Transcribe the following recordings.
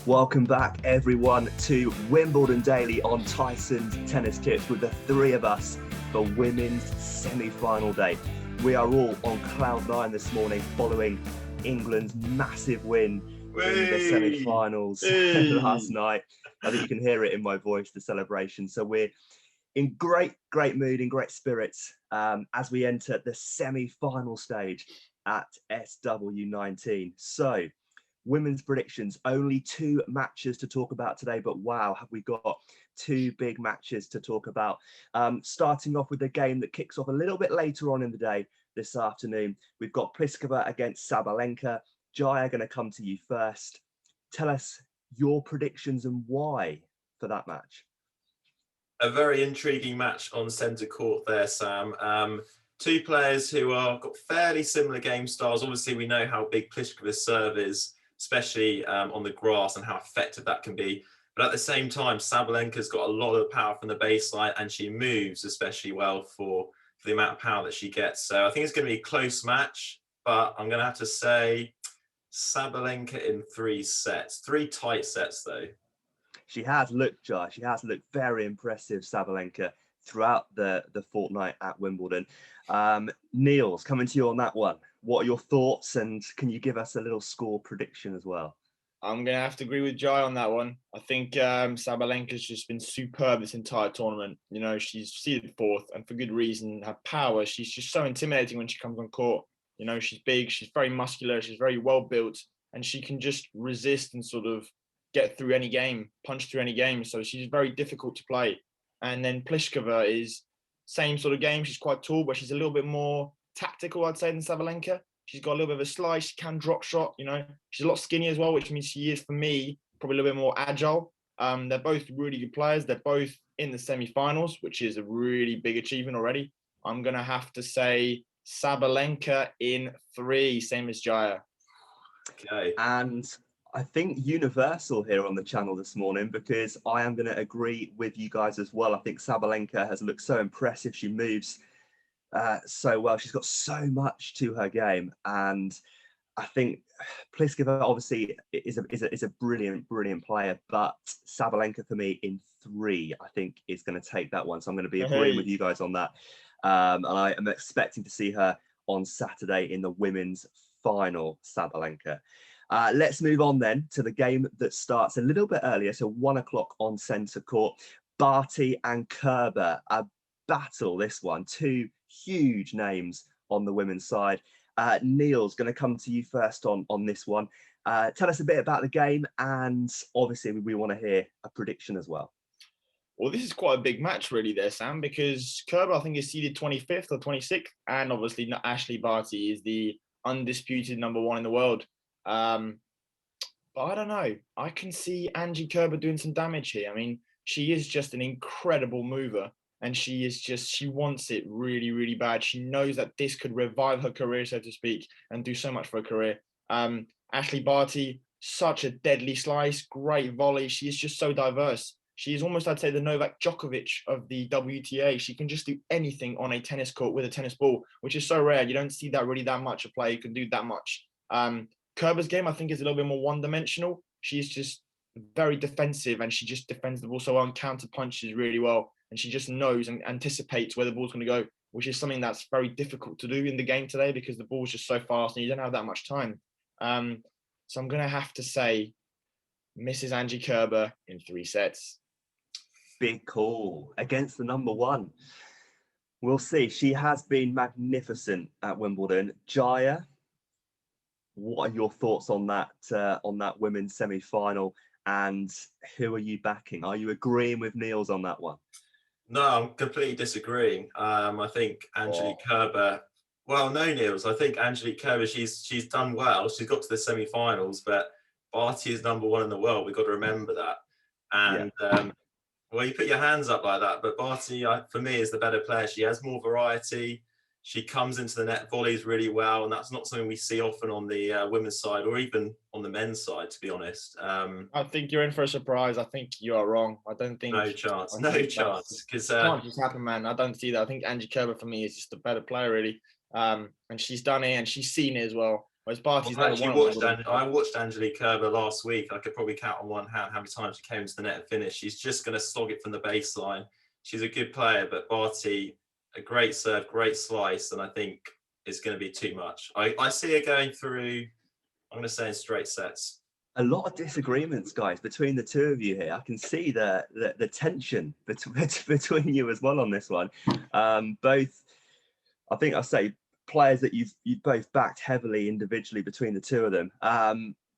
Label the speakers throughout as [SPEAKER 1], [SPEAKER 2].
[SPEAKER 1] Welcome back, everyone, to Wimbledon Daily on Tyson's Tennis Tips with the three of us for women's semi-final day. We are all on cloud nine this morning following England's massive win in the semi-finals last night. I think you can hear it in my voice, the celebration. So we're in great mood, in great spirits as we enter the semi-final stage at SW19. So, women's predictions, only two matches to talk about today, but wow, have we got two big matches to talk about. Starting off with a game that kicks off a little bit later on in the day this afternoon. We've got Pliskova against Sabalenka. Jaya, going to come to you first. Tell us your predictions and why for that match.
[SPEAKER 2] A very intriguing match on centre court there, Sam. Two players who are got fairly similar game styles. Obviously, we know how big Pliskova's serve is, especially on the grass, and how effective that can be. But at the same time, Sabalenka's got a lot of power from the baseline, and she moves especially well for the amount of power that she gets. So I think it's going to be a close match, but I'm going to have to say Sabalenka in 3 sets. 3 tight sets, though.
[SPEAKER 1] She has looked, Josh. She has looked very impressive, Sabalenka, throughout the fortnight at Wimbledon. Niels, coming to you on that one. What are your thoughts, and can you give us a little score prediction as well?
[SPEAKER 3] I'm going to have to agree with Jai on that one. I think Sabalenka's just been superb this entire tournament. You know, she's seeded 4th, and for good reason. Her power, she's just so intimidating when she comes on court. You know, she's big, she's very muscular, she's very well built, and she can just resist and sort of get through any game, punch through any game. So she's very difficult to play. And then Pliskova is same sort of game. She's quite tall, but she's a little bit more tactical, I'd say, than Sabalenka. She's got a little bit of a slice. She can drop shot, you know. She's a lot skinnier as well, which means she is, for me, probably a little bit more agile. They're both really good players. They're both in the semi-finals, which is a really big achievement already. I'm going to have to say Sabalenka in 3, same as Jaya.
[SPEAKER 2] Okay.
[SPEAKER 1] And I think universal here on the channel this morning, because I am going to agree with you guys as well. I think Sabalenka has looked so impressive. She moves so well. She's got so much to her game, and I think Pliskova obviously is a brilliant player, but Sabalenka for me in 3, I think is going to take that one. So I'm going to be agreeing with you guys on that, and I am expecting to see her on Saturday in the women's final, Sabalenka. Let's move on then to the game that starts a little bit earlier, so 1 o'clock on centre court. Barty and Kerber, a battle this one. 2 huge names on the women's side. Neil's going to come to you first on this one. Tell us a bit about the game, and obviously we want to hear a prediction as well.
[SPEAKER 3] Well, this is quite a big match really there, Sam, because Kerber, I think, is seeded 25th or 26th, and obviously Ashley Barty is the undisputed number 1 in the world. But I don't know. I can see Angie Kerber doing some damage here. I mean, she is just an incredible mover, and she wants it really, really bad. She knows that this could revive her career, so to speak, and do so much for her career. Ashley Barty, such a deadly slice, great volley. She is just so diverse. She is almost, I'd say, the Novak Djokovic of the WTA. She can just do anything on a tennis court with a tennis ball, which is so rare. You don't see that really that much. A player can do that much. Kerber's game, I think, is a little bit more one-dimensional. She's just very defensive, and she just defends the ball so well and counter punches really well. And she just knows and anticipates where the ball's going to go, which is something that's very difficult to do in the game today because the ball's just so fast and you don't have that much time. So I'm going to have to say Mrs. Angie Kerber in 3 sets.
[SPEAKER 1] Big call against the number 1. We'll see. She has been magnificent at Wimbledon. Jaya, what are your thoughts on that women's semi-final, and who are you backing? Are you agreeing with Niels on that one?
[SPEAKER 2] No, I'm completely disagreeing. I think Angelique Kerber. Well, no, Niels. I think Angelique Kerber. She's done well. She's got to the semi-finals, but Barty is number 1 in the world. We've got to remember that. And well, you put your hands up like that, but Barty, for me, is the better player. She has more variety. She comes into the net, volleys really well, and that's not something we see often on the women's side or even on the men's side, to be honest.
[SPEAKER 3] I think you're in for a surprise. I think you are wrong. I don't think...
[SPEAKER 2] No chance. Because
[SPEAKER 3] can't just happen, man. I don't see that. I think Angie Kerber, for me, is just a better player, really. And she's done it, and she's seen it as well. Whereas Barty's
[SPEAKER 2] I
[SPEAKER 3] never
[SPEAKER 2] actually
[SPEAKER 3] won.
[SPEAKER 2] I watched Angelique Kerber last week. I could probably count on one hand how many times she came into the net and finished. She's just going to slog it from the baseline. She's a good player, but Barty, a great serve, great slice, and I think it's going to be too much. I see her going through, I'm going to say in straight sets.
[SPEAKER 1] A lot of disagreements, guys, between the two of you here. I can see the tension between you as well on this one. Both, I think I'll say, players that you've both backed heavily individually between the two of them.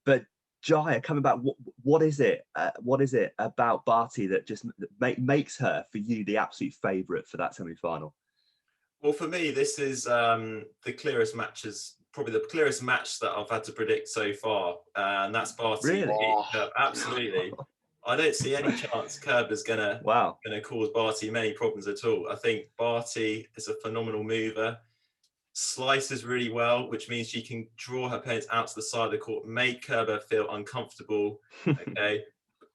[SPEAKER 1] But Jaya, coming back, what is it? What is it about Barty that just makes her, for you, the absolute favourite for that semi-final?
[SPEAKER 2] Well, for me, this is the clearest matches. Probably the clearest match that I've had to predict so far, and that's Barty.
[SPEAKER 1] Really?
[SPEAKER 2] Absolutely. I don't see any chance Kerber's gonna cause Barty many problems at all. I think Barty is a phenomenal mover, slices really well, which means she can draw her opponents out to the side of the court, make Kerber feel uncomfortable, okay,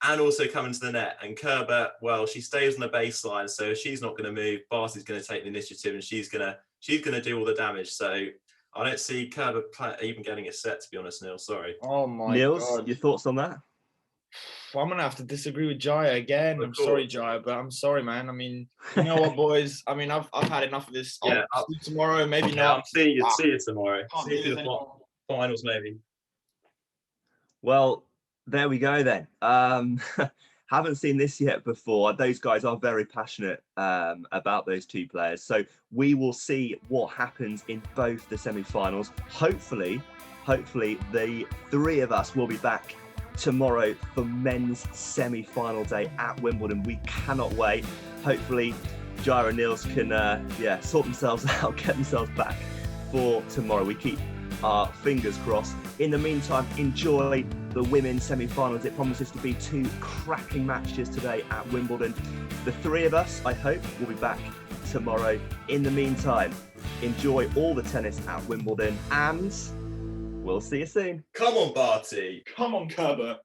[SPEAKER 2] and also come into the net. And Kerber, well, she stays on the baseline, so if she's not going to move, Barty's going to take the initiative, and she's going to do all the damage. So I don't see Kerber even getting a set, to be honest, Neil. Sorry.
[SPEAKER 3] Oh my
[SPEAKER 1] Niels,
[SPEAKER 3] God.
[SPEAKER 1] your thoughts on that?
[SPEAKER 3] I'm going to have to disagree with Jaya again. I'm sorry, Jaya, but I'm sorry, man. I mean, you know what, boys? I mean, I've had enough of this.
[SPEAKER 2] Yeah,
[SPEAKER 3] I'll see you tomorrow, maybe
[SPEAKER 2] yeah,
[SPEAKER 3] not.
[SPEAKER 2] I'll see you tomorrow.
[SPEAKER 3] Can't
[SPEAKER 2] See you
[SPEAKER 3] do
[SPEAKER 2] for
[SPEAKER 3] this
[SPEAKER 2] the
[SPEAKER 3] anymore.
[SPEAKER 2] finals, maybe.
[SPEAKER 1] Well, there we go then. Haven't seen this yet before. Those guys are very passionate about those two players. So we will see what happens in both the semi-finals. Hopefully, the three of us will be back tomorrow for men's semi-final day at Wimbledon. We cannot wait. Hopefully, Jaya and Niels can sort themselves out, get themselves back for tomorrow. We keep our fingers crossed. In the meantime, enjoy the women's semi-finals. It promises to be two cracking matches today at Wimbledon. The three of us, I hope, will be back tomorrow. In the meantime, enjoy all the tennis at Wimbledon, and we'll see you soon.
[SPEAKER 2] Come on, Barty.
[SPEAKER 3] Come on, Kerber.